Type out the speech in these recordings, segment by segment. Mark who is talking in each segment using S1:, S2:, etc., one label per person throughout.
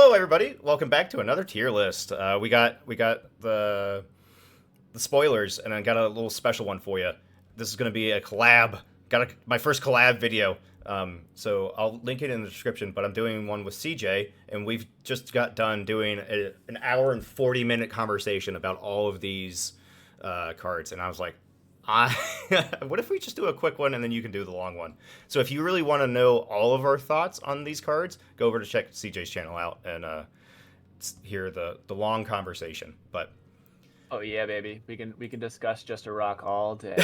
S1: Hello, everybody. Welcome back to another tier list. We got the spoilers, and I got a little special one for you. This is going to be a collab. My first collab video. So I'll link it in the description. But I'm doing one with CJ, and we've just got done doing an hour and 40-minute conversation about all of these cards, and I was like, I what if we just do a quick one and then you can do the long one? So if you really want to know all of our thoughts on these cards, go over to check CJ's channel out and hear the long conversation. But
S2: Oh yeah, baby. We can discuss Just a Rock all day.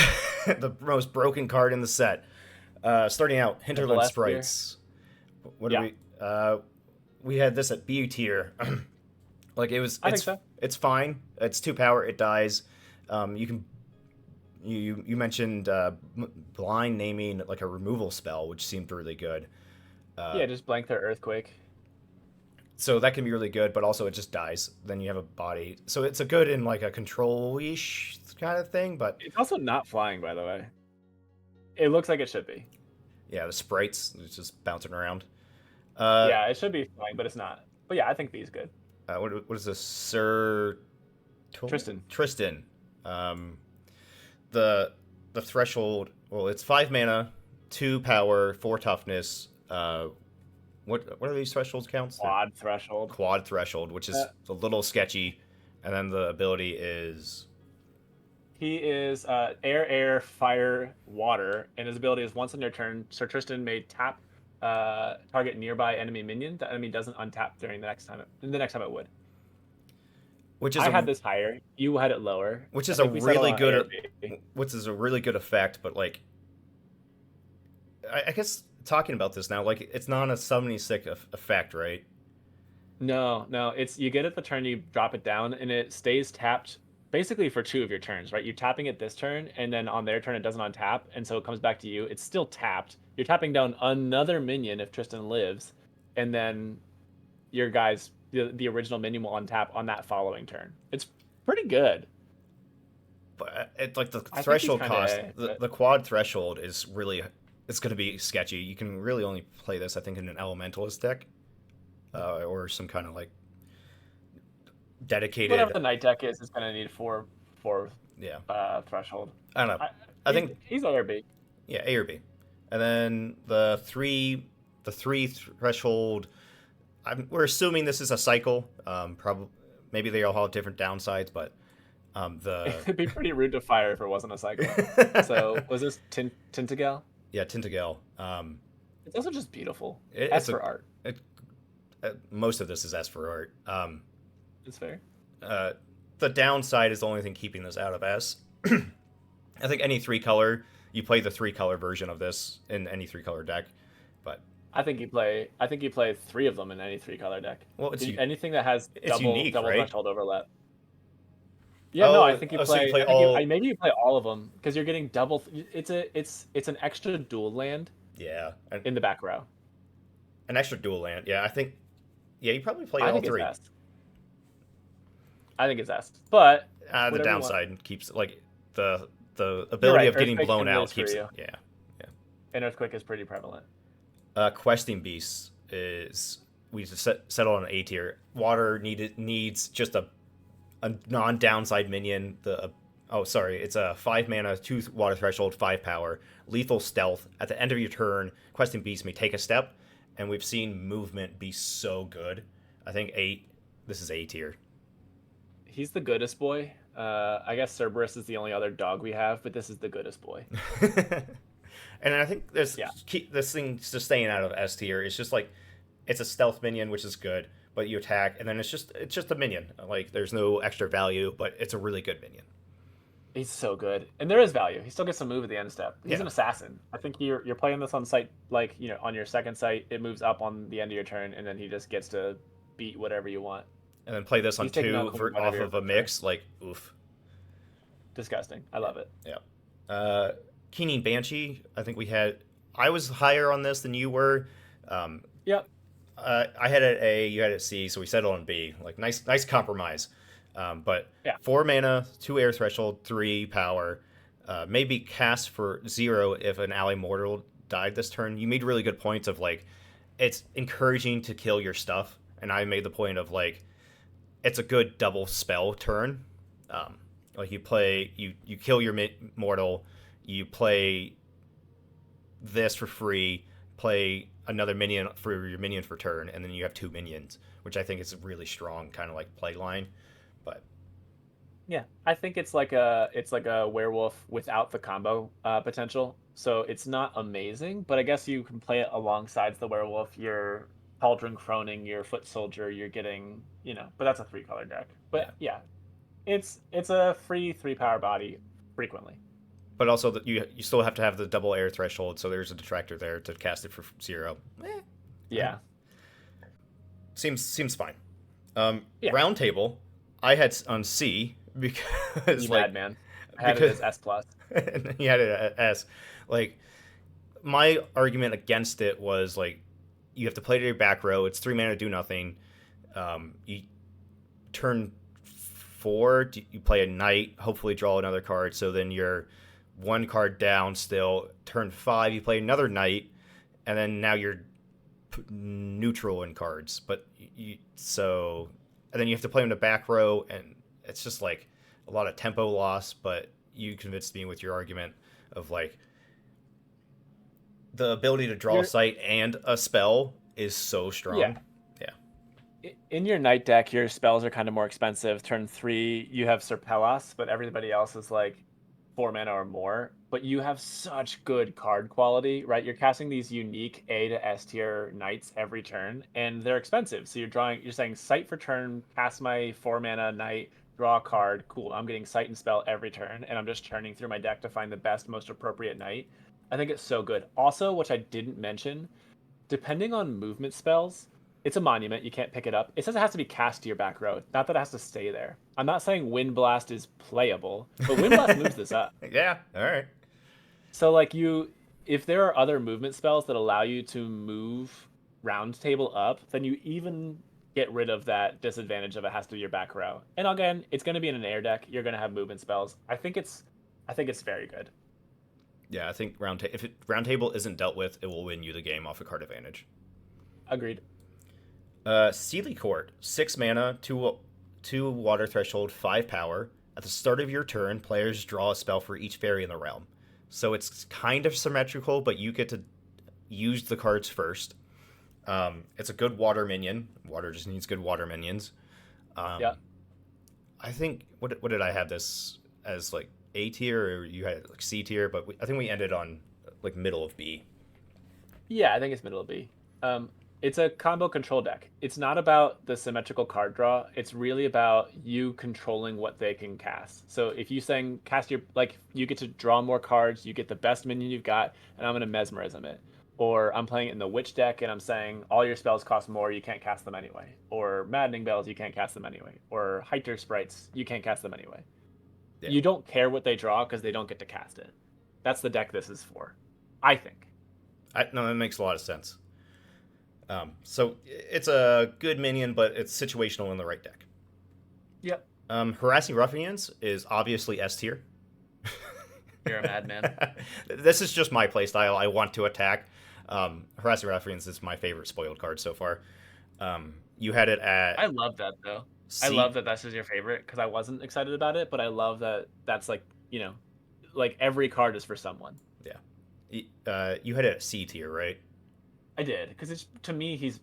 S1: the most broken card in the set. Starting out,
S2: Triple
S1: Hinterland
S2: S tier.
S1: Sprites. What do
S2: Yeah,
S1: we had this at B tier. Like
S2: I think so.
S1: it's fine. It's 2 power. It dies. You can you mentioned blind naming like a removal spell, which seemed really good.
S2: Yeah, just blank their Earthquake.
S1: So that can be really good, but also it just dies. Then you have a body. So it's a good in like a control-ish kind of thing, but
S2: It's also not flying, by the way. It looks like it should be.
S1: yeah, the sprites it's just bouncing around.
S2: Yeah, it should be flying, but it's not. But yeah, I think B is good.
S1: What is this? Sir
S2: Tristan.
S1: Tristan. Um, the threshold. Well, it's 5 mana, 2 power, 4 toughness. What are these thresholds counts?
S2: Quad threshold.
S1: Quad threshold, which is a little sketchy, and then the ability is
S2: He is air, fire, water, and his ability is once on your turn, Sir Tristan may tap target nearby enemy minion. The enemy doesn't untap during the next time it would.
S1: which is
S2: I
S1: a
S2: had this higher. You had it lower.
S1: which
S2: I
S1: is a
S2: think we settled
S1: really
S2: on
S1: good
S2: A or B.
S1: which is a really good effect, but like I guess talking about this now, like it's not a summoning sick effect, right?
S2: No. It's you get it the turn you drop it down, and it stays tapped basically for 2 of your turns, right? You're tapping it this turn, and then on their turn it doesn't untap, and so it comes back to you. It's still tapped. You're tapping down another minion if Tristan lives, and then your guys the original minion will untap on that following turn. It's pretty good.
S1: But it's like the
S2: I think he's
S1: threshold
S2: kind
S1: cost,
S2: of
S1: the quad threshold is really it's going to be sketchy. You can really only play this, I think, in an elementalist deck, or some kind of like dedicated.
S2: whatever the night deck is going to need four
S1: Yeah,
S2: threshold.
S1: I don't know.
S2: I,
S1: I think
S2: he's ARB.
S1: yeah, A or B, and then the three threshold. We're assuming this is a cycle. Probably maybe they all have different downsides, but the
S2: It'd be pretty rude to fire if it wasn't a cycle. So was this Tintagal?
S1: yeah, Tintagel.
S2: It's also just beautiful.
S1: It's
S2: As for art,
S1: it, most of this is S for art.
S2: it's fair.
S1: Uh, the downside is the only thing keeping this out of S. I think any 3-color, you play the 3-color version of this in any 3-color deck, but
S2: I think you play 3 of them in any 3-color deck.
S1: well,
S2: Anything that has
S1: it's unique,
S2: double
S1: right?
S2: threshold overlap. Yeah, no, I think you
S1: So you
S2: play.
S1: play
S2: I think
S1: all.
S2: maybe you play all of them because you're getting double. It's an extra dual land
S1: Yeah,
S2: in the back row.
S1: an extra dual land. Yeah, I think. Yeah, you probably play
S2: I
S1: all
S2: think it's
S1: 3.
S2: S. I think it's S. But
S1: The
S2: whatever you want.
S1: downside keeps like the
S2: You're
S1: ability
S2: right.
S1: of getting
S2: Earthquake
S1: blown
S2: and
S1: out
S2: Liz for
S1: keeps.
S2: you.
S1: Yeah, yeah.
S2: And Earthquake is pretty prevalent.
S1: Questing Beast is we just settle on an A tier. Water needs just a non-downside minion. It's a 5 mana, 2 water threshold, 5 power, lethal stealth. At the end of your turn, Questing Beast may take a step, and we've seen movement be so good. I think this is A tier.
S2: He's the goodest boy. I guess Cerberus is the only other dog we have, but this is the goodest boy.
S1: And I think
S2: Yeah.
S1: this thing just staying out of S tier. It's just like it's a stealth minion, which is good, but you attack, and then it's just a minion. Like there's no extra value, but it's a really good minion.
S2: He's so good, and there is value. He still gets some move at the end step. He's
S1: Yeah,
S2: an assassin. I think you're playing this on site, like on your second site, it moves up on the end of your turn, and then he just gets to beat whatever you want.
S1: and then play this on
S2: He's taking
S1: 2
S2: out whatever
S1: off
S2: your
S1: of a
S2: preferred.
S1: mix. Like oof.
S2: Disgusting. I love it.
S1: Yeah. Keening Banshee. I was higher on this than you were. Um,
S2: Yep.
S1: I had it A, you had it C, so we settled on B. Like nice compromise. But
S2: Yeah.
S1: 4 mana, 2 air threshold, 3 power. Maybe cast for 0 if an ally mortal died this turn. You made really good points of like it's encouraging to kill your stuff, and I made the point of like it's a good double spell turn. Um, like you kill your mortal, you play this for free, play another minion for your minion for turn, and then you have two minions, which I think is a really strong kind of like play line. But
S2: Yeah, I think it's like a werewolf without the combo potential. So it's not amazing, but I guess you can play it alongside the werewolf. You're Cauldron Croning, your Foot Soldier. You're getting, but that's a 3-color deck.
S1: yeah,
S2: But yeah, it's a free 3-power body frequently.
S1: but also that you still have to have the double air threshold, so there's a detractor there to cast it for 0.
S2: Yeah,
S1: Seems fine.
S2: yeah.
S1: Round table, I had on C because
S2: You
S1: like
S2: madman. I had it
S1: because
S2: as S plus.
S1: and he had it at S. Like my argument against it was like you have to play to your back row. It's 3 mana to do nothing. You turn 4, you play a knight, hopefully draw another card. So then you're 1 card down still. Turn 5, you play another knight, and then now you're neutral in cards. But and then you have to play in the back row, and it's just like a lot of tempo loss. But you convinced me with your argument of like the ability to draw a
S2: You're
S1: sight and a spell is so
S2: Yeah.
S1: strong. Yeah.
S2: In your night deck, your spells are kind of more expensive. Turn 3, you have Serpelos, but everybody else is like 4 mana or more. But you have such good card quality, right? You're casting these unique A to S tier knights every turn, and they're expensive. So you're saying sight for turn, cast my 4 mana knight, draw a card. Cool. I'm getting sight and spell every turn, and I'm just churning through my deck to find the best, most appropriate knight. I think it's so good. Also, which I didn't mention, depending on movement spells, it's a monument. You can't pick it up. It says it has to be cast to your back row, not that it has to stay there. I'm not saying Wind Blast is playable, but Wind Blast moves this up.
S1: Yeah. All right.
S2: So like if there are other movement spells that allow you to move Round Table up, then you even get rid of that disadvantage of it has to be your back row. And again, it's going to be in an air deck. You're going to have movement spells. I think it's very good.
S1: Yeah, I think if round table isn't dealt with, it will win you the game off a card advantage.
S2: Agreed.
S1: Sealy Court, 6 mana, 2 water threshold, 5 power. At the start of your turn, players draw a spell for each fairy in the realm. So it's kind of symmetrical, but you get to use the cards first. It's a good water minion. Water just needs good water minions.
S2: Yeah.
S1: I think what did I have this as, like A tier, or you had like C tier? But I think we ended on like middle of B.
S2: Yeah, I think it's middle of B. It's a combo control deck. It's not about the symmetrical card draw. It's really about you controlling what they can cast. So if you saying cast your you get to draw more cards, you get the best minion you've got, and I'm gonna mesmerism it. Or I'm playing it in the witch deck and I'm saying all your spells cost more, you can't cast them anyway. Or maddening bells, you can't cast them anyway. Or Hyter sprites, you can't cast them anyway.
S1: Yeah.
S2: You don't care what they draw because they don't get to cast it. That's the deck this is for, I think.
S1: No, that makes a lot of sense. So it's a good minion, but it's situational in the right deck.
S2: Yep.
S1: Harassing Ruffians is obviously S tier.
S2: You're a madman.
S1: This is just my playstyle. I want to attack. Harassing Ruffians is my favorite spoiled card so far. You had it at
S2: I love that though.
S1: C.
S2: I love that that's your favorite because I wasn't excited about it, but I love that that's like like every card is for someone.
S1: Yeah. You had it at C tier, right?
S2: I did because it's to me he's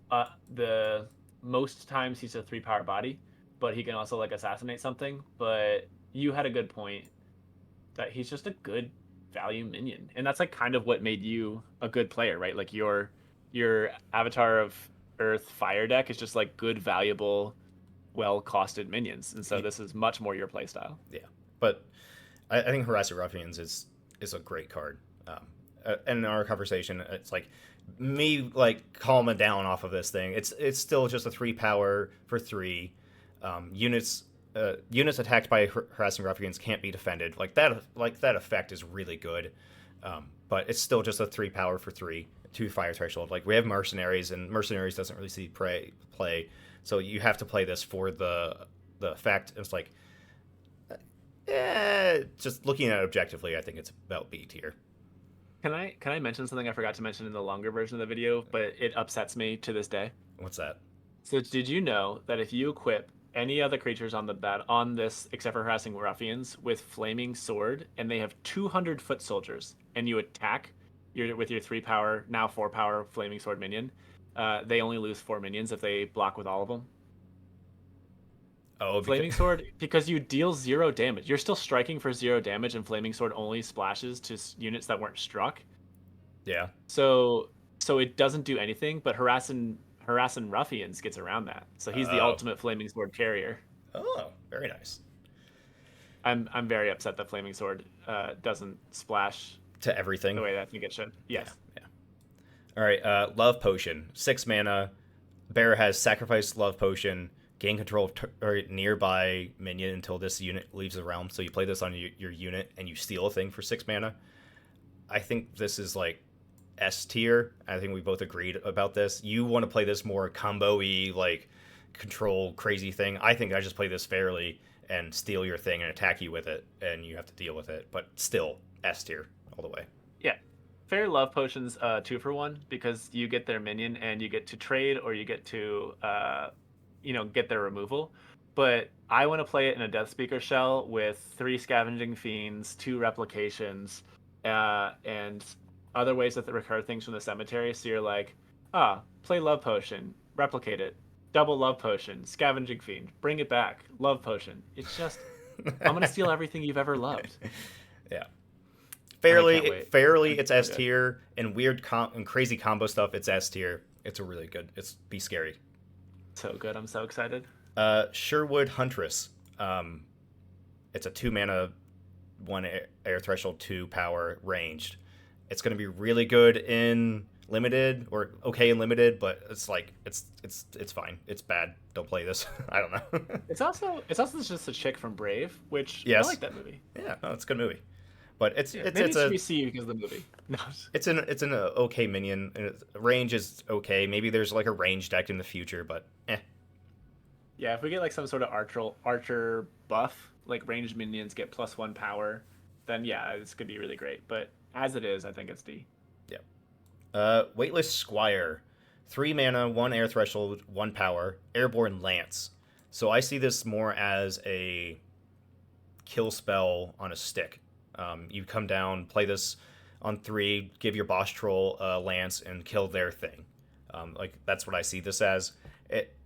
S2: the most times he's a 3-power body, but he can also like assassinate something. But you had a good point that he's just a good value minion, and that's like kind of what made you a good player, right? Like your Avatar of Earth Fire deck is just like good, valuable, well-costed minions, and so this is much more your playstyle.
S1: Yeah, but I think Harassing Ruffians is a great card. In our conversation, it's like me like calming down off of this thing. It's still just a 3-power for 3 units. Units attacked by Harassing Ruffians can't be defended. Like that effect is really good, but it's still just a 3-power for 3, 2 fire threshold. Like we have mercenaries, and mercenaries doesn't really see play, so you have to play this for the effect. It's like, just looking at it objectively, I think it's about B tier.
S2: Can I mention something I forgot to mention in the longer version of the video, but it upsets me to this day?
S1: What's that?
S2: So did you know that if you equip any other creatures on the on this except for harassing ruffians with flaming sword, and they have 200 foot soldiers, and you attack with your 3 power, now 4 power flaming sword minion, they only lose 4 minions if they block with all of them.
S1: Oh, because
S2: Flaming sword, because you deal 0 damage. You're still striking for 0 damage, and flaming sword only splashes to units that weren't struck.
S1: yeah.
S2: So it doesn't do anything, but harassing ruffians gets around that. So he's the
S1: Oh,
S2: ultimate flaming sword carrier.
S1: oh, very nice.
S2: I'm very upset that flaming sword doesn't splash
S1: To
S2: the
S1: everything.
S2: way that I think it should.
S1: Yeah,
S2: Yes.
S1: yeah. All right. Love potion, 6 mana. Bear has sacrificed love potion. Gain control of or nearby minion until this unit leaves the realm. So you play this on your unit and you steal a thing for 6 mana. I think this is like S tier. I think we both agreed about this. You want to play this more combo-y, like control crazy thing. I think I just play this fairly and steal your thing and attack you with it, and you have to deal with it. But still, S tier all the way.
S2: Yeah. Fair love potions 2 for 1 because you get their minion and you get to trade or you get to get their removal. But I want to play it in a Death Speaker shell with 3 scavenging fiends, 2 replications, and other ways that recur things from the cemetery. So you're like, play love potion, replicate it, double love potion, scavenging fiend, bring it back, love potion. It's just I'm gonna steal everything you've ever loved,
S1: Yeah.
S2: and I can't
S1: Fairly,
S2: wait.
S1: fairly,
S2: It's
S1: it's
S2: so
S1: S
S2: good.
S1: tier, and weird and crazy combo stuff. It's S tier. It's a really good. It's be scary.
S2: So good. I'm so excited.
S1: Sherwood Huntress. Um, it's a 2 mana, one air threshold, 2 power ranged. It's going to be really good in limited or okay in limited, but it's like it's fine. It's bad. Don't play this. I don't know.
S2: It's also just a chick from Brave, which I
S1: Yes.
S2: like that movie.
S1: Yeah. No, it's a good movie. But
S2: Yeah, maybe it should be C because of the movie. No.
S1: it's an okay minion. Range is okay. Maybe there's like a range deck in the future, but eh.
S2: Yeah, if we get like some sort of archer buff, like ranged minions get +1 power, then yeah, this could be really great. But as it is, I think it's D.
S1: Yeah. Weightless Squire, 3 mana, one air threshold, 1 power, airborne lance. So I see this more as a kill spell on a stick. You come down, play this on 3, give your boss troll a lance, and kill their thing. Like that's what I see this as.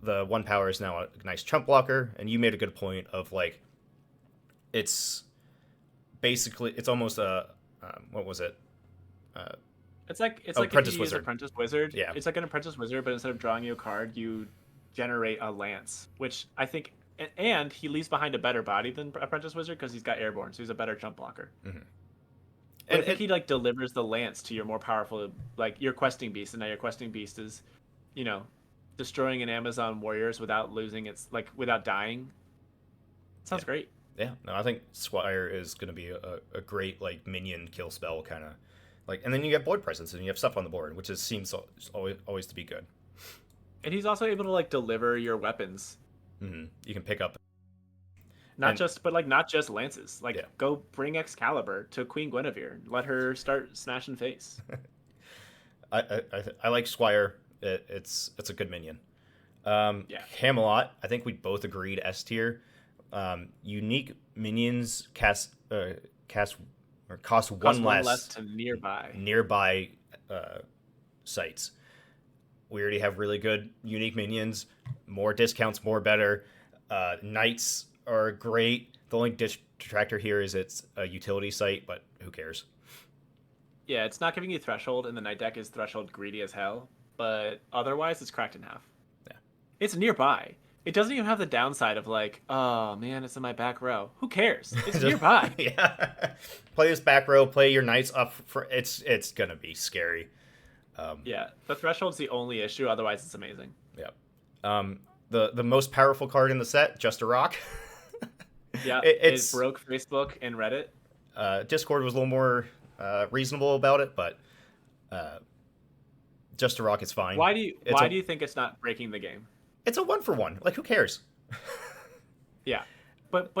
S1: The 1 power is now a nice chump blocker, and you made a good point of like, it's basically it's almost a what was it? Uh,
S2: It's like if you
S1: Apprentice
S2: use
S1: Wizard.
S2: Apprentice Wizard,
S1: Yeah.
S2: it's like an Apprentice Wizard, but instead of drawing you a card, you generate a lance, which I think, and he leaves behind a better body than Apprentice Wizard because he's got airborne, so he's a better jump blocker.
S1: Mm-hmm.
S2: But
S1: And
S2: I think he like delivers the lance to your more powerful, like your questing beast, and now your questing beast is, you know, destroying an Amazon warriors without losing its like without dying.
S1: yeah,
S2: Sounds great.
S1: yeah. No, I think Squire is going to be a great like minion kill spell kind of like, and then you get board presence and you have stuff on the board, which is seems always to be good.
S2: And he's also able to like deliver your weapons,
S1: You can pick up
S2: not
S1: and
S2: just but like not just lances. Like
S1: yeah.
S2: go bring Excalibur to Queen Guinevere, let her start smashing face.
S1: I like Squire. It's a good minion.
S2: Yeah,
S1: Camelot. I think we both agreed S tier. Unique minions cast or cost
S2: cost
S1: one
S2: one less
S1: less
S2: to nearby.
S1: nearby uh, sites. We already have really good unique minions. More discounts, more better. Knights are great. The only detractor here is it's a utility site, but who cares?
S2: Yeah, it's not giving you threshold, and the night deck is threshold greedy as hell. But otherwise, it's cracked in half.
S1: Yeah.
S2: It's nearby. It doesn't even have the downside of like, oh man, it's in my back row. Who cares? It's nearby.
S1: Yeah. Play this back row. Play your knights up for it's gonna be scary.
S2: Yeah, the threshold's the only issue. Otherwise, it's amazing.
S1: Yeah. The most powerful card in the set, Just a Rock.
S2: Yeah,
S1: It's
S2: it broke Facebook and Reddit.
S1: Discord was a little more reasonable about it, but Just a Rock is fine.
S2: Why do you
S1: It's
S2: why
S1: a
S2: do you think it's not breaking the game?
S1: it's a 1 for 1. Like who cares?
S2: Yeah, but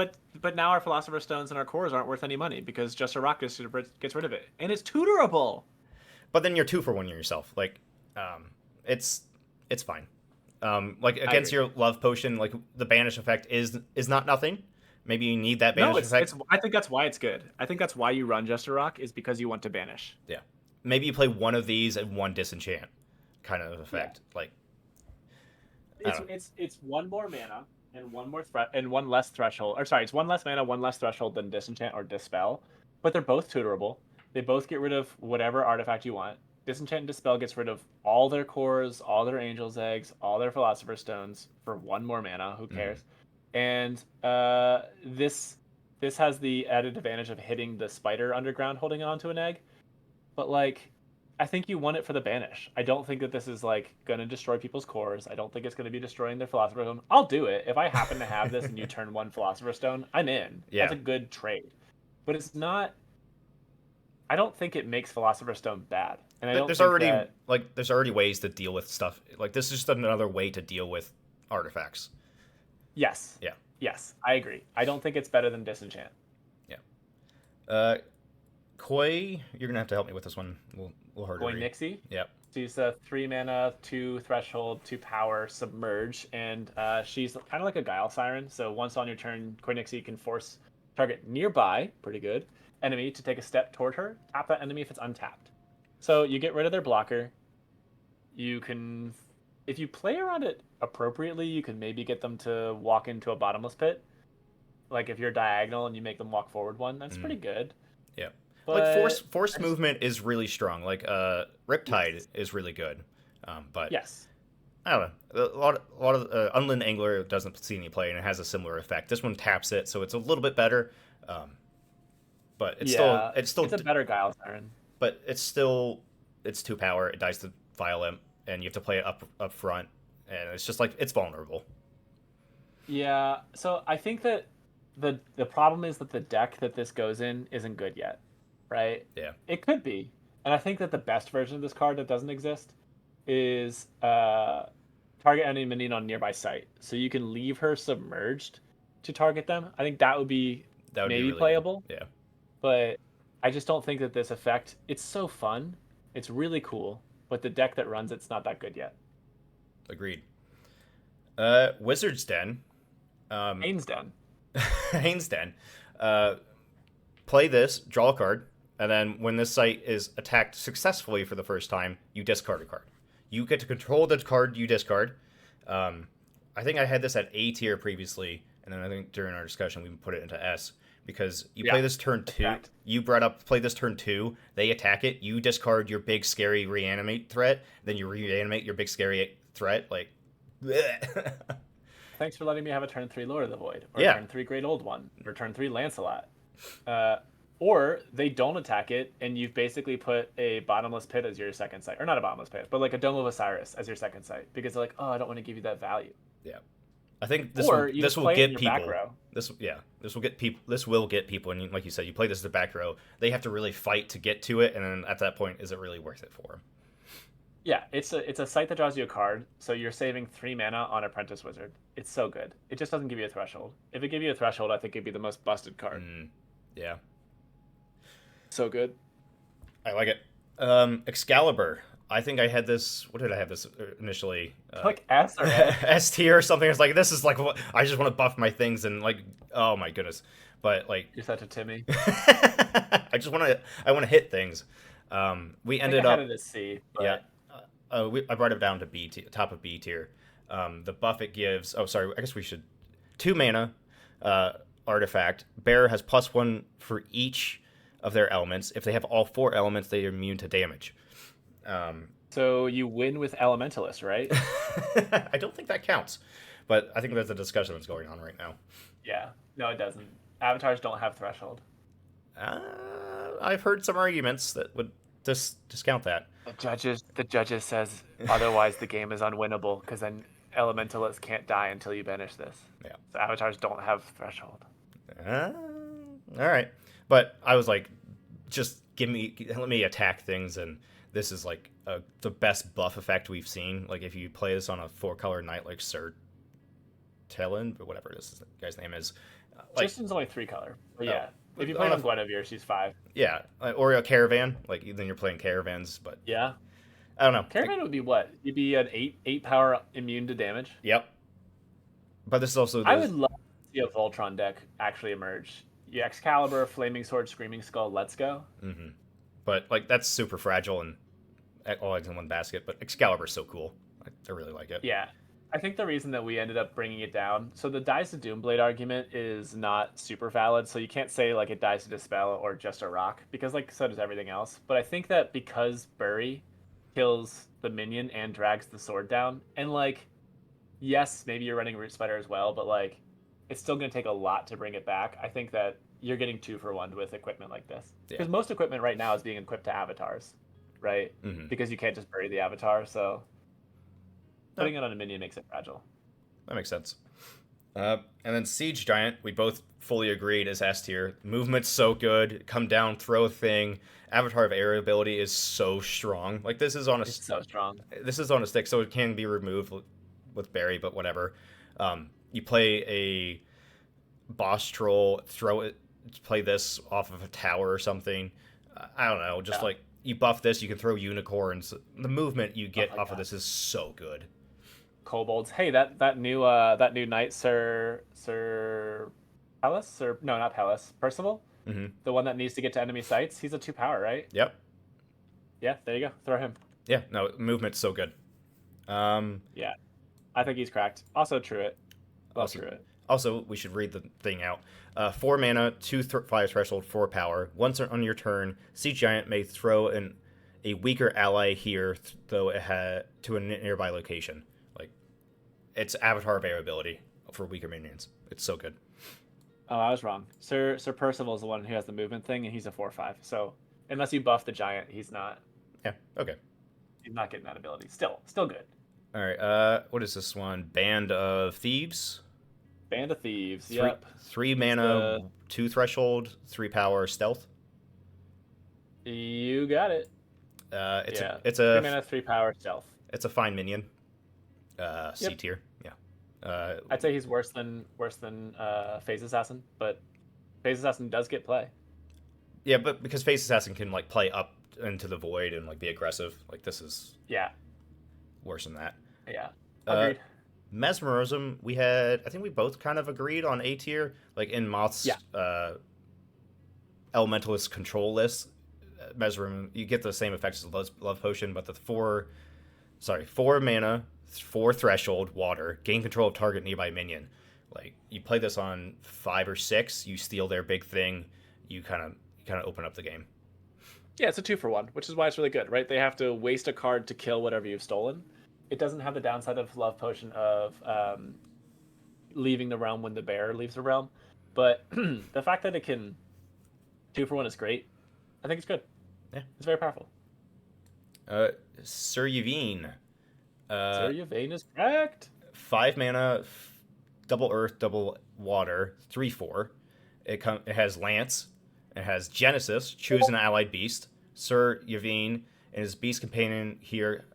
S2: now our Philosopher's Stones and our cores aren't worth any money because Just a Rock gets rid of it, and it's tutorable.
S1: But then you're 2 for 1 yourself. Like it's fine. Like
S2: I
S1: against
S2: agree.
S1: your love potion, like the banish effect is not nothing. Maybe you need that
S2: No,
S1: banish
S2: it's.
S1: effect.
S2: I think that's why it's good. I think that's why you run Jester Rock is because you want to banish.
S1: Yeah. Maybe you play one of these and one disenchant kind of
S2: Yeah.
S1: effect. Like I
S2: It's
S1: don't know.
S2: one more mana and one more threat and one less threshold. Or sorry, it's one less mana, one less threshold than disenchant or dispel. But they're both tutorable. They both get rid of whatever artifact you want. Disenchant and dispel gets rid of all their cores, all their angel's eggs, all their philosopher's stones for one more mana. Who
S1: Mm.
S2: cares? And this has the added advantage of hitting the spider underground holding on to an egg. But like, I think you want it for the banish. I don't think that this is like going to destroy people's cores. I don't think it's going to be destroying their philosopher stone. I'll do it if I happen to have this and you turn one philosopher stone. I'm in. That's
S1: Yeah.
S2: a good trade. But it's not. I don't think it makes philosopher stone bad, and I don't
S1: There's
S2: think
S1: already
S2: that.
S1: there's already ways to deal with stuff. Like this is just another way to deal with artifacts.
S2: Yes,
S1: Yeah.
S2: yes, I agree. I don't think it's better than disenchant.
S1: Yeah. Uh, Koi, you're gonna have to help me with this one. We'll hard to
S2: Going
S1: read.
S2: Nixie.
S1: Yep.
S2: She's a 3 mana, 2 threshold, 2 power, submerge, and she's kind of like a Guile Siren. So once on your turn, Quinixie can force target nearby, pretty good, enemy to take a step toward her. Tap that enemy if it's untapped. So you get rid of their blocker. You can, if you play around it appropriately, you can maybe get them to walk into a bottomless pit. Like if you're diagonal and you make them walk forward one, that's
S1: Mm.
S2: pretty good.
S1: Yeah. Like
S2: But
S1: force
S2: I just,
S1: movement is really strong. Like Riptide
S2: yes,
S1: is really good. But
S2: yes,
S1: I don't know. A lot of Unland Angler doesn't see any play and it has a similar effect. This one taps it, so it's a little bit better. Um, but
S2: yeah,
S1: it's still
S2: it's a better Guile Siren.
S1: but it's still it's 2 power. It dies to Violent, and you have to play it up front, and it's just like it's vulnerable.
S2: Yeah, so I think that the problem is that the deck that this goes in isn't good yet, right?
S1: Yeah.
S2: It could be. And I think that the best version of this card that doesn't exist is target enemy minion on nearby site. So you can leave her submerged to target them. I think that would be
S1: That would be
S2: maybe
S1: really good.
S2: playable,
S1: Yeah.
S2: but I just don't think that this effect, it's so fun. It's really cool, but the deck that runs it's not that good yet.
S1: Agreed. Wizard's Den. Um,
S2: Hane's Den.
S1: Hane's Den. Uh, Play this, draw a card, and then when this site is attacked successfully for the first time, you discard a card. You get to control the card you discard. Um, I think I had this at A tier previously, and then I think during our discussion we put it into S because you play
S2: Yeah,
S1: this turn two.
S2: attacked.
S1: You brought up play this turn two. They attack it. You discard your big scary reanimate threat. Then you reanimate your big scary threat. Like,
S2: Thanks for letting me have a turn 3 Lord of the Void, or a
S1: yeah,
S2: turn 3 Great Old One, or turn 3 Lancelot. Uh, or they don't attack it, and you've basically put a bottomless pit as your second site, or not a bottomless pit, but like a Dome of Osiris as your second site, because they're like, oh, I don't want to give you that value.
S1: yeah. I think
S2: Or you
S1: this
S2: just
S1: will
S2: play it in
S1: get
S2: your back
S1: people.
S2: row.
S1: This will get people. This will get people. And like you said, you play this as the back row. They have to really fight to get to it, and then at that point, is it really worth it for them?
S2: Yeah, it's a site that draws you a card, so you're saving 3 mana on Apprentice Wizard. It's so good. It just doesn't give you a threshold. If it gave you a threshold, I think it'd be the most busted card.
S1: Mm, yeah,
S2: So good.
S1: I like it. Excalibur. I think I had this. What did I have this initially?
S2: Click S or A.
S1: S tier or something. It's like this is like what I just want to buff my things and like oh my goodness. But like
S2: You're such a Timmy.
S1: I just want to I want to hit things. We
S2: I think
S1: ended
S2: I had
S1: up
S2: it as C,
S1: yeah.
S2: but
S1: I brought it down to top of B tier. The buff it gives. Oh, sorry. I guess we should 2 mana artifact. Bearer has +1 for each of their elements. If they have all 4 elements, they are immune to damage.
S2: so you win with Elementalist, right?
S1: I don't think that counts, but I think there's a discussion that's going on right now.
S2: Yeah. No, it doesn't. Avatars don't have threshold.
S1: Uh, I've heard some arguments that would discount that.
S2: The judges says otherwise the game is unwinnable because then Elementalists can't die until you banish this.
S1: Yeah.
S2: So avatars don't have threshold.
S1: Uh, all right, but I was like, just let me attack things, and this is like the best buff effect we've seen. Like if you play this on a 4-color knight like Sir Talon, or whatever this guy's name is, like
S2: Tristan's only 3 color, but
S1: oh,
S2: yeah. If you play
S1: on
S2: on
S1: a,
S2: Guinevere, she's 5.
S1: yeah, or a caravan. Like then you're playing caravans, but
S2: Yeah.
S1: I don't know.
S2: Caravan would be what? You'd be an eight power immune to damage.
S1: Yep. But this is also
S2: I
S1: the.
S2: would love to see a Voltron deck actually emerge. You Excalibur, Flaming Sword, Screaming Skull, let's go.
S1: Mm-hmm. But like that's super fragile and all eggs in one basket. But Excalibur's so cool. I really like it.
S2: Yeah. I think the reason that we ended up bringing it down, so the dies to Doomblade argument is not super valid. So you can't say like it dies to Dispel or just a rock because like so does everything else. But I think that because Bury kills the minion and drags the sword down, and like yes, maybe you're running Root Spider as well, but like it's still going to take a lot to bring it back. I think that you're getting 2-for-1 with equipment like this because
S1: Yeah.
S2: most equipment right now is being equipped to avatars, right?
S1: Mm-hmm.
S2: Because you can't just bury the avatar, so
S1: No,
S2: putting it on a minion makes it fragile.
S1: that makes sense. And then Siege Giant, we both fully agreed is S tier. Movement's so good. Come down, throw a thing. Avatar of Air ability is so strong. Like
S2: It's so strong.
S1: this is on a stick, so it can be removed with Barry, but whatever. You play a boss troll, throw it, play this off of a tower or something. I don't know, just
S2: Yeah.
S1: like you buff this, you can throw unicorns. The movement you get
S2: my
S1: off of
S2: God.
S1: this is so good.
S2: Kobolds. Hey, that new knight, Sir Palace, or no, not Palace, Percival,
S1: Mm-hmm.
S2: the one that needs to get to enemy sites. He's a 2-power, right?
S1: Yep.
S2: Yeah, there you go. Throw him.
S1: Yeah. No, movement's so good. Um,
S2: Yeah, I think he's cracked. Also, Truett. Love
S1: also,
S2: Truett.
S1: also, we should read the thing out. 4 mana, 5 threshold, 4 power. Once on your turn, Siege Giant may throw a weaker ally here, though it had to a nearby location. Like it's Avatar availability for weaker minions. It's so good.
S2: Oh, I was wrong. Sir Percival's the one who has the movement thing, and he's a 4/5. So unless you buff the giant, he's not.
S1: Yeah. Okay.
S2: He's not getting that ability. Still good.
S1: All right. What is this one? Band of Thieves.
S2: Band of Thieves.
S1: Three,
S2: Yep.
S1: 3 mana,
S2: the-
S1: 2 threshold, 3 power, stealth.
S2: You got it.
S1: It's
S2: Yeah.
S1: it's
S2: 3
S1: a
S2: mana, 3 power, stealth.
S1: it's a fine minion. C
S2: Yep.
S1: tier. Yeah.
S2: I'd say he's worse than Phase Assassin, but Phase Assassin does get play.
S1: Yeah, but because Face Assassin can like play up into the void and like be aggressive, like this is
S2: Yeah.
S1: worse than that.
S2: Yeah.
S1: Uh,
S2: Agreed.
S1: Mesmerism, I think we both kind of agreed on A tier, like in Moth's
S2: Yeah.
S1: Elementalist control list. Mesmerism, you get the same effects as Love Potion, but the 4 mana, 4 threshold, water, gain control of target nearby minion. Like you play this on 5 or 6, you steal their big thing, you kind of open up the game.
S2: Yeah, it's a 2-for-1, which is why it's really good, right? They have to waste a card to kill whatever you've stolen. It doesn't have the downside of Love Potion of leaving the realm when the bear leaves the realm, but the fact that it can 2-for-1 is great. I think it's good.
S1: Yeah.
S2: It's very powerful.
S1: Sir Yvain.
S2: Sir Yvain is correct.
S1: 5 mana, double earth, double water, 3/4. It has Lance. It has Genesis. Choose an allied beast. Sir Yvain and his beast companion here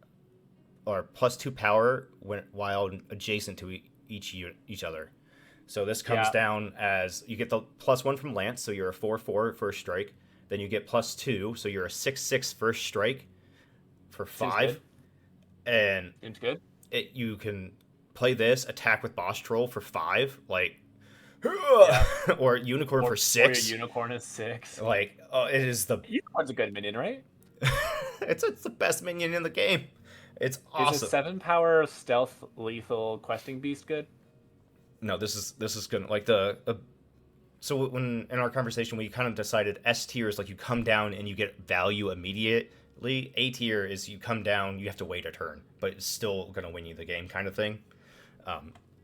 S1: are +2 power while adjacent to each other. So this comes down as you get the +1 from Lance, so you're a 4/4 first strike. Then you get +2, so you're a 6/6 first strike for 5. And
S2: Seems good.
S1: you can play this, attack with Boss Troll for 5, like, or Unicorn for 6.
S2: Or your unicorn is 6.
S1: Like, it is the
S2: Unicorn's a good minion, right?
S1: it's the best minion in the game. It's awesome.
S2: Is a 7-power stealth lethal questing beast good?
S1: No, this is gonna like so when in our conversation we kind of decided S tier is like you come down and you get value immediately. A tier is you come down, you have to wait a turn, but it's still gonna win you the game kind of thing.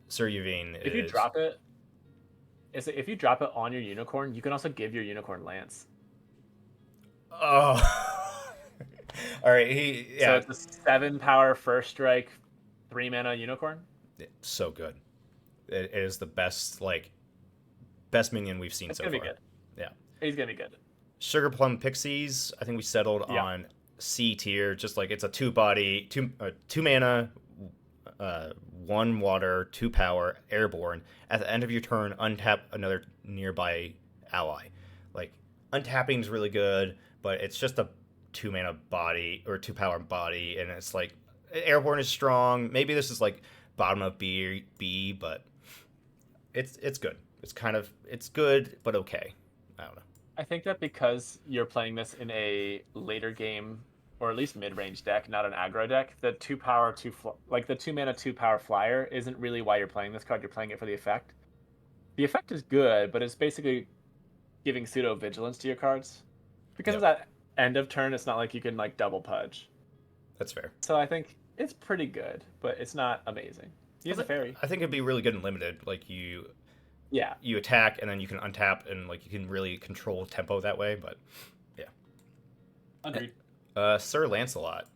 S1: Sir Yvain
S2: If you drop it, if you drop it on your unicorn, you can also give your unicorn Lance.
S1: Oh. All right,
S2: So it's a 7-power first strike, 3 mana unicorn.
S1: It's so good. It is the best minion we've seen
S2: It's
S1: so
S2: gonna
S1: far.
S2: be good.
S1: Yeah.
S2: He's gonna be good.
S1: Sugar Plum Pixies, I think we settled on C tier. Just like it's a 2-body, 2 mana, 1 water, 2 power, airborne. At the end of your turn, untap another nearby ally. Like untapping is really good, but it's just 2 mana body or 2 power body, and it's like airborne is strong. Maybe this is like bottom of B, but it's good. It's good, but okay. I don't know.
S2: I think that because you're playing this in a later game, or at least mid-range deck, not an aggro deck, the the 2 mana 2 power flyer isn't really why you're playing this card. You're playing it for the effect. The effect is good, but it's basically giving pseudo vigilance to your cards. Because of
S1: Yep,
S2: that end of turn, it's not like you can like double pudge.
S1: that's fair.
S2: So I think it's pretty good, but it's not amazing. He
S1: I,
S2: has a
S1: th-
S2: fairy.
S1: I think it'd be really good in limited. Like
S2: Yeah,
S1: you attack and then you can untap and like you can really control tempo that way. But yeah,
S2: agreed.
S1: Sir Lancelot.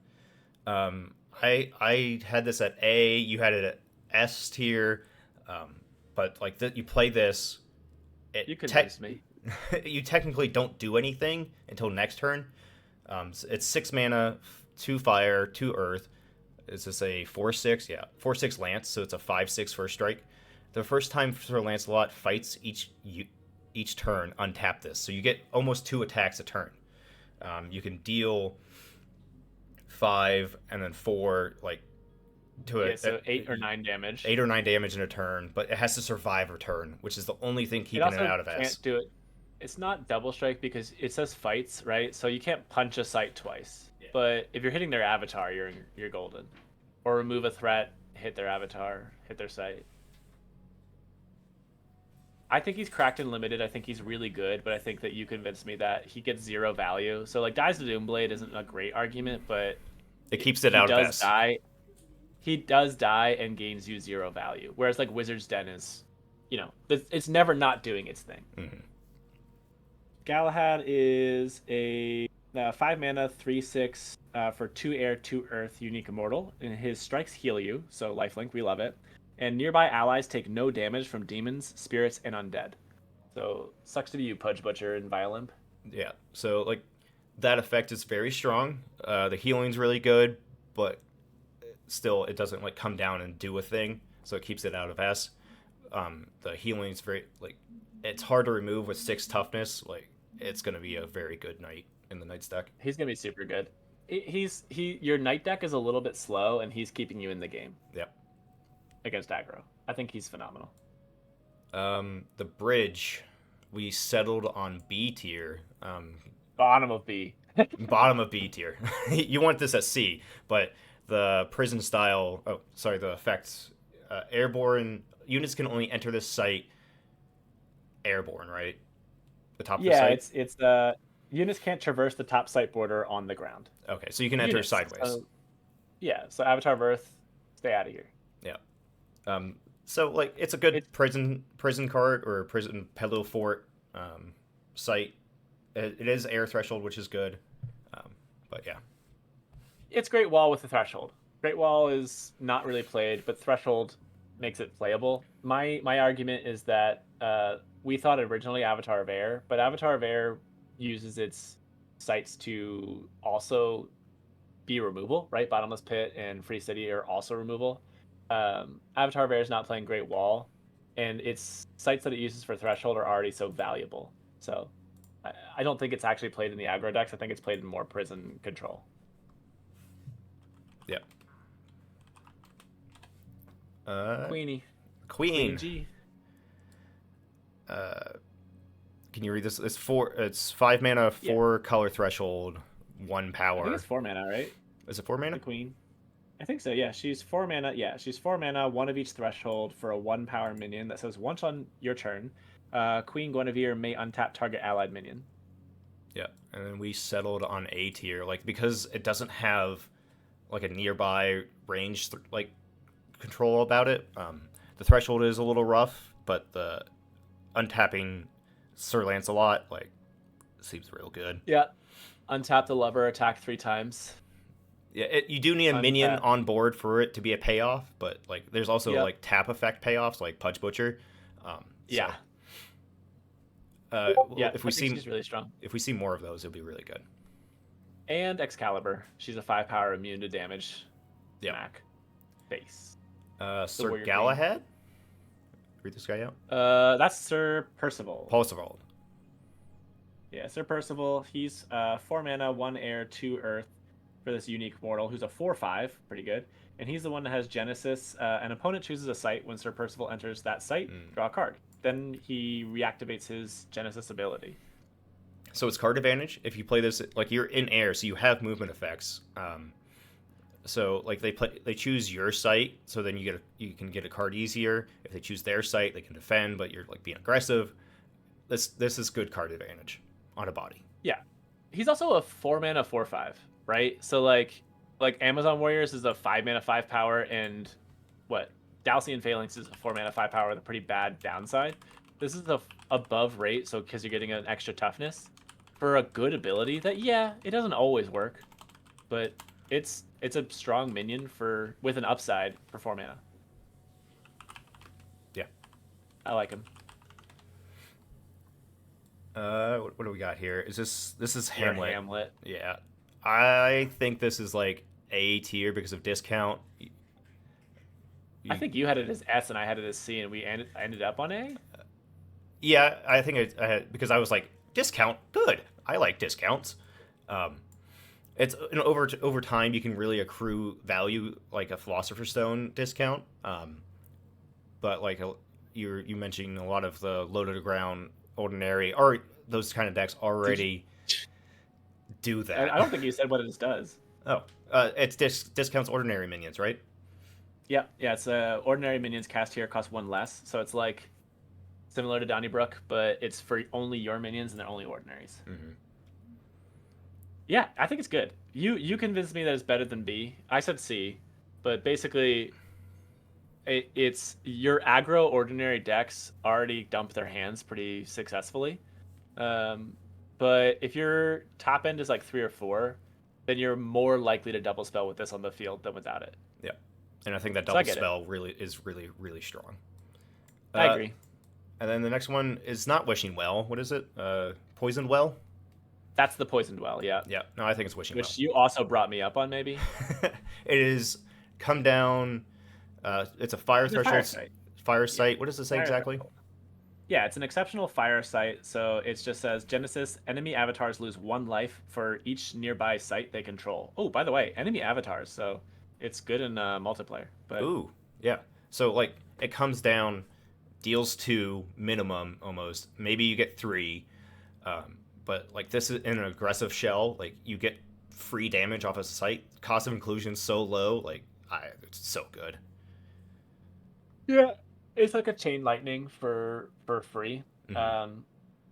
S1: I had this at A. You had it at S tier. But like you play this,
S2: You
S1: it
S2: convinced me.
S1: you technically don't do anything until next turn. It's 6 mana, 2 fire, 2 earth. Is this a 4/6? Yeah, 4/6 lance. So it's a 5/6 first strike. The first time Sir Lancelot fights each turn, untap this. So you get almost 2 attacks a turn. You can deal 5 and then 4, like to
S2: Yeah, so 8 or 9 damage.
S1: 8 or 9 damage in a turn, but it has to survive a turn, which is the only thing
S2: It
S1: keeping it
S2: also
S1: out of S.
S2: can't do it. It's not double strike because it says fights, right? So you can't punch a sight twice.
S1: Yeah.
S2: But if you're hitting their avatar, you're golden. Or remove a threat, hit their avatar, hit their sight. I think he's cracked and limited. I think he's really good, but I think that you convinced me that he gets 0 value. So like Dies the Doomblade isn't a great argument, but
S1: It keeps it
S2: he
S1: out of
S2: does
S1: S.
S2: die. He does die and gains you 0 value. Whereas like Wizard's Den is, it's never not doing its thing.
S1: Mm-hmm.
S2: Galahad is a 5 mana 3/6 for 2 air 2 earth unique immortal, and his strikes heal you. So lifelink, we love it. And nearby allies take no damage from demons, spirits, and undead. So sucks to be you, Pudge Butcher and Violimp.
S1: Yeah. So like that effect is very strong. The healing's really good, but still it doesn't like come down and do a thing. So it keeps it out of S. The healing's very like it's hard to remove with 6 toughness. Like it's gonna be a very good knight in the knight's deck.
S2: He's gonna be super good. Your knight deck is a little bit slow, and he's keeping you in the game
S1: Yep.
S2: against aggro. I think he's phenomenal.
S1: The bridge, we settled on B tier.
S2: Bottom of B.
S1: Bottom of B tier. You want this at C, but the prison style. Oh, sorry. The effects. Airborne units can only enter this site airborne, right? The top of the
S2: Yeah,
S1: site.
S2: it's units can't traverse the top site border on the ground.
S1: Okay, so you can enter
S2: Units,
S1: sideways.
S2: so- yeah, so Avatar of Earth, stay out of here.
S1: Yeah. So like it's a good
S2: It's
S1: prison card or prison pedal fort site. It is air threshold, which is good. But yeah.
S2: it's Great Wall with the Threshold. Great Wall is not really played, but Threshold makes it playable. My argument is that we thought originally Avatar of Air, but Avatar of Air uses its sites to also be removal, right? Bottomless Pit and Free City are also removal. Avatar of Air is not playing Great Wall, and its sites that it uses for Threshold are already so valuable. So I don't think it's actually played in the aggro decks. I think it's played in more prison control.
S1: Yeah.
S2: Queenie.
S1: Queen.
S2: G.
S1: Can you read this? It's 5 mana, 4 color threshold, 1 power.
S2: I think it's 4 mana, right?
S1: Is it 4 mana?
S2: The Queen. I think so. Yeah, she's 4 mana. Yeah, she's 4 mana, one of each threshold for a 1 power minion that says once on your turn, Queen Guinevere may untap target allied minion.
S1: Yeah, and then we settled on A tier, like because it doesn't have like a nearby range like control about it. The threshold is a little rough, but the untapping Sir Lancelot like seems real good.
S2: Yeah, untap the lover, attack 3 times.
S1: Yeah, you do need a minion on board for it to be a payoff, but like there's also like tap effect payoffs like Pudge Butcher.
S2: Yeah.
S1: If we see
S2: she's really strong.
S1: If we see more of those, it'll be really good.
S2: And Excalibur, she's a 5 power immune to damage.
S1: Yeah.
S2: Smack. Face.
S1: Sir Galahad. Read this guy out.
S2: That's Sir Percival.
S1: Percival.
S2: Yeah, Sir Percival. He's 4 mana, 1 air, 2 earth for this unique mortal who's a 4/5, pretty good. And he's the one that has Genesis. An opponent chooses a site. When Sir Percival enters that site,
S1: Mm.
S2: draw a card. Then he reactivates his Genesis ability.
S1: So it's card advantage if you play this like you're in air, so you have movement effects. So like they choose your site, so then you can get a card easier. If they choose their site, they can defend, but you're like being aggressive. This is good card advantage on a body.
S2: Yeah, he's also a 4 mana 4/5, right? So like Amazon Warriors is a 5 mana 5 power, and what Dalcian Phalanx is a 4 mana 5 power with a pretty bad downside. This is a above rate, so because you're getting an extra toughness for a good ability that it doesn't always work, but it's a strong minion for with an upside for 4 mana.
S1: Yeah.
S2: I like him.
S1: What do we got here? This is
S2: You're
S1: Hamlet?
S2: Hamlet.
S1: Yeah, I think this is like A tier because of discount.
S2: I think you had it as S and I had it as C, and I ended up on A.
S1: Yeah, I think I had because I was like discount good. I like discounts. It's over time you can really accrue value like a Philosopher's Stone discount. But like you mentioned a lot of the low to the ground ordinary or those kind of decks already do that.
S2: I don't think you said what it does.
S1: Oh, it's discounts ordinary minions, right?
S2: Yeah, it's ordinary minions cast here cost 1 less, so it's like similar to Donnybrook, but it's for only your minions and they're only ordinaries.
S1: Mm-hmm.
S2: Yeah, I think it's good. You convinced me that it's better than B. I said C, but basically, it's your aggro ordinary decks already dump their hands pretty successfully. But if your top end is like 3 or 4, then you're more likely to double spell with this on the field than without it.
S1: Yeah, and I think that
S2: So I
S1: double
S2: get it.
S1: spell is really strong.
S2: I agree.
S1: And then the next one is not Wishing Well. What is it? Poisoned Well?
S2: That's the Poisoned Well, yeah.
S1: Yeah, no, I think it's Wishing
S2: Which you also brought me up on, maybe.
S1: Well. It is come down. It's a fire
S2: It's a
S1: threshold.
S2: site.
S1: Fire site. What does it say
S2: Fire
S1: exactly?
S2: threshold. Yeah, it's an exceptional fire site. So it just says Genesis enemy avatars lose 1 life for each nearby site they control. Oh, by the way, enemy avatars. So it's good in multiplayer. But
S1: Ooh, yeah. So like it comes down, deals 2 minimum almost. Maybe you get 3. But like this is in an aggressive shell. Like you get free damage off a site. Cost of inclusion so low. Like it's so good.
S2: yeah, it's like a chain lightning for free.
S1: Mm-hmm.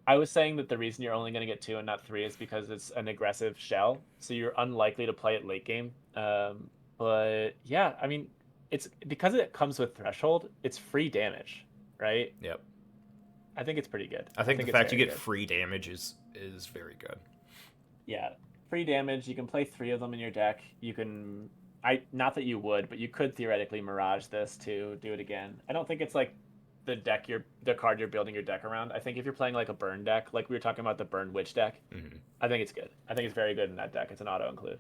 S2: I was saying that the reason you're only going to get 2 and not 3 is because it's an aggressive shell, so you're unlikely to play it late game. But yeah, I mean, it's because it comes with threshold. It's free damage, right?
S1: Yep.
S2: I think it's pretty good.
S1: I think the
S2: it's
S1: fact you
S2: very
S1: get
S2: good.
S1: free damage is very good.
S2: Yeah, free damage. You can play 3 of them in your deck. You can, not that you would, but you could theoretically mirage this to do it again. I don't think it's like the card you're building your deck around. I think if you're playing like a burn deck, like we were talking about the burn witch deck,
S1: Mm-hmm.
S2: I think it's good. I think it's very good in that deck. It's an auto include.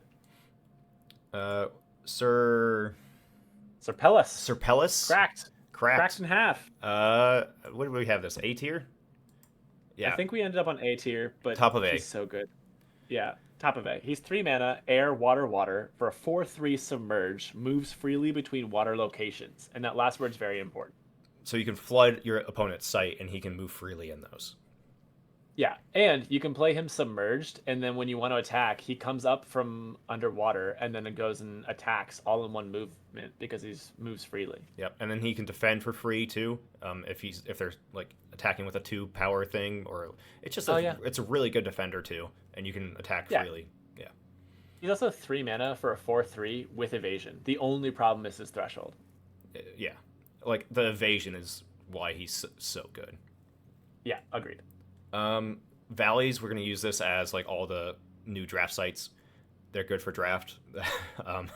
S1: Sir
S2: Serpellus.
S1: Serpellus?
S2: Cracked.
S1: Cracked.
S2: Cracked in half.
S1: What do we have this? A tier? Yeah.
S2: I think we ended up on A tier, but
S1: Top of A.
S2: he's so good. Yeah, top of A. He's 3 mana, air, water, water, for a 4/3 submerge, moves freely between water locations. And that last word's very important.
S1: So you can flood your opponent's site and he can move freely in those.
S2: Yeah, and you can play him submerged, and then when you want to attack, he comes up from underwater, and then it goes and attacks all in one movement because he moves freely.
S1: Yep. And then he can defend for free too. If they're like attacking with a 2 power thing, or it's just it's a really good defender too, and you can attack freely. Yeah.
S2: He's also 3 mana for a 4/3 with evasion. The only problem is his threshold.
S1: Yeah. Like the evasion is why he's so good.
S2: Yeah, agreed.
S1: Valleys, we're going to use this as like all the new draft sites. They're good for draft. I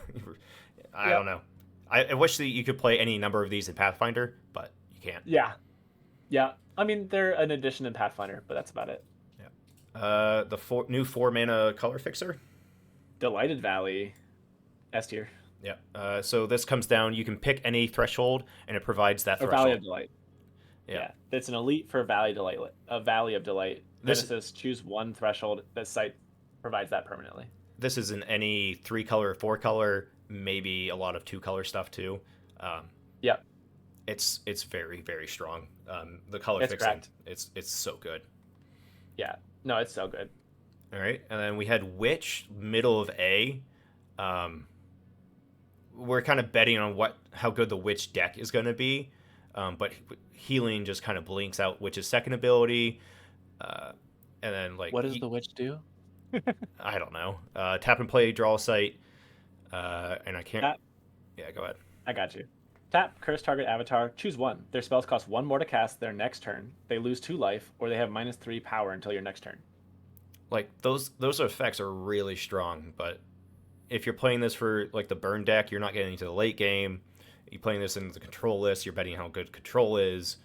S1: don't know. I wish that you could play any number of these in Pathfinder, but you can't.
S2: Yeah. I mean, they're an addition in Pathfinder, but that's about it.
S1: Yeah. The new 4 mana color fixer.
S2: Delighted Valley, S tier.
S1: Yeah. So this comes down. You can pick any threshold, and it provides that
S2: Or
S1: threshold.
S2: Valley of Delight.
S1: Yeah.
S2: It's an elite for Valley of Delight. Then it
S1: This
S2: says choose one threshold. This site provides that permanently.
S1: this is in any 3-color, 4-color, maybe a lot of 2-color stuff too. Um,
S2: Yep,
S1: it's very very strong. The color
S2: it's
S1: fixing,
S2: cracked.
S1: it's so good.
S2: Yeah, no, it's so good.
S1: All right, and then we had Witch middle of A. Um, we're kind of betting on how good the Witch deck is going to be, but healing just kind of blinks out Witch's second ability, and then like
S2: What does the witch do?
S1: I don't know, tap and play, draw a sight, and I can't.
S2: Tap.
S1: Yeah, go ahead.
S2: I got you. Tap, curse target avatar, choose one. Their spells cost one more to cast their next turn. They lose 2 life, or they have -3 power until your next turn.
S1: Like those effects are really strong, but if you're playing this for like the burn deck, you're not getting into the late game. You're playing this in the control list. You're betting how good control is.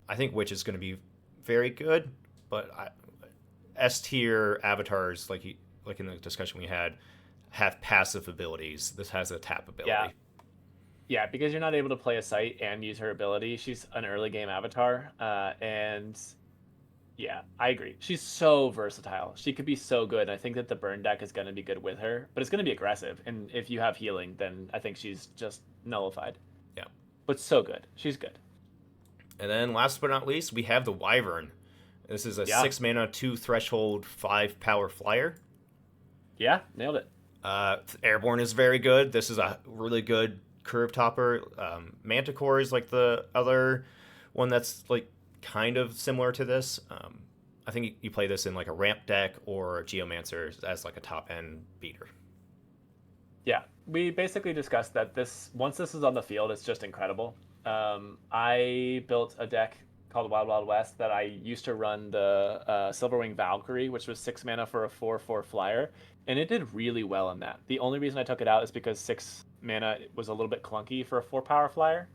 S1: I think Witch is going to be very good, but S tier avatars, like in the discussion we had, have passive abilities. This has a tap ability.
S2: Yeah. Yeah, because you're not able to play a site and use her ability. She's an early game avatar, and yeah, I agree. She's so versatile. She could be so good. I think that the burn deck is going to be good with her, but it's going to be aggressive. And if you have healing, then I think she's just nullified.
S1: Yeah.
S2: But so good. She's good.
S1: And then last but not least, we have the Wyvern. This is a 6 mana, 2 threshold, 5 power flyer.
S2: Yeah, nailed it.
S1: Airborne is very good. This is a really good curve topper. Manticore is like the other one that's like kind of similar to this. I think you play this in like a ramp deck or Geomancer as like a top end beater.
S2: Yeah, we basically discussed that once this is on the field, it's just incredible. I built a deck called Wild Wild West that I used to run the Silverwing Valkyrie, which was 6 mana for a 4/4 flyer, and it did really well in that. The only reason I took it out is because 6 mana was a little bit clunky for a 4 power flyer,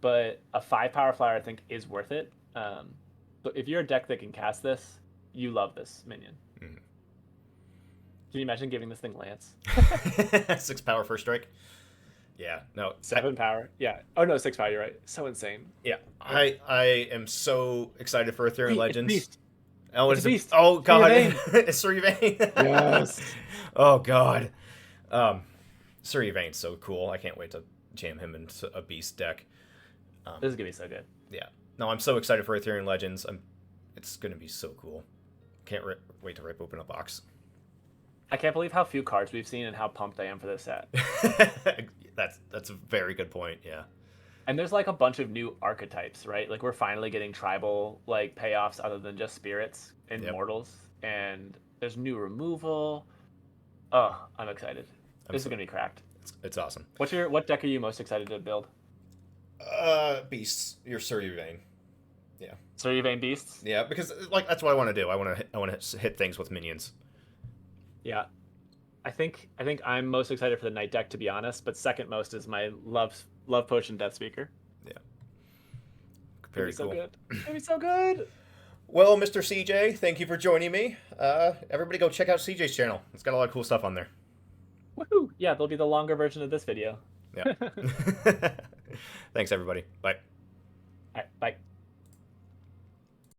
S2: but a 5 power flyer I think is worth it. So if you're a deck that can cast this, you love this minion.
S1: Mm.
S2: Can you imagine giving this thing Lance?
S1: 6 power first strike. Yeah, no.
S2: 7 power. Yeah. Oh no, 6 power. You're right. So insane.
S1: Yeah, I am so excited for Arthurian Legends.
S2: It's
S1: Oh,
S2: it's a beast.
S1: Oh god,
S2: Survey.
S1: it's Survey.
S2: Yes.
S1: Oh god, Survey's so cool. I can't wait to jam him into a beast deck.
S2: This is gonna be so good.
S1: Yeah, no, I'm so excited for Arthurian Legends. It's gonna be so cool. Can't wait to rip open a box.
S2: I can't believe how few cards we've seen and how pumped I am for this set.
S1: That's a very good point. Yeah.
S2: And there's like a bunch of new archetypes, right? Like we're finally getting tribal like payoffs other than just spirits and mortals, and there's new removal. Oh, I'm excited. This is gonna be cracked.
S1: It's awesome.
S2: What deck are you most excited to build?
S1: Beasts. Your Survey. Yeah.
S2: Survey Beasts.
S1: Yeah, because like that's what I want to do. I want to hit things with minions.
S2: Yeah. I think I'm most excited for the Knight deck, to be honest, but second most is my love potion Death Speaker.
S1: Yeah. Very cool.
S2: So good. It'll be so good.
S1: Well, Mr. CJ, thank you for joining me. Everybody go check out CJ's channel. It's got a lot of cool stuff on there.
S2: Woohoo! Yeah, there'll be the longer version of this video.
S1: Yeah. Thanks, everybody. Bye.
S2: All right, bye.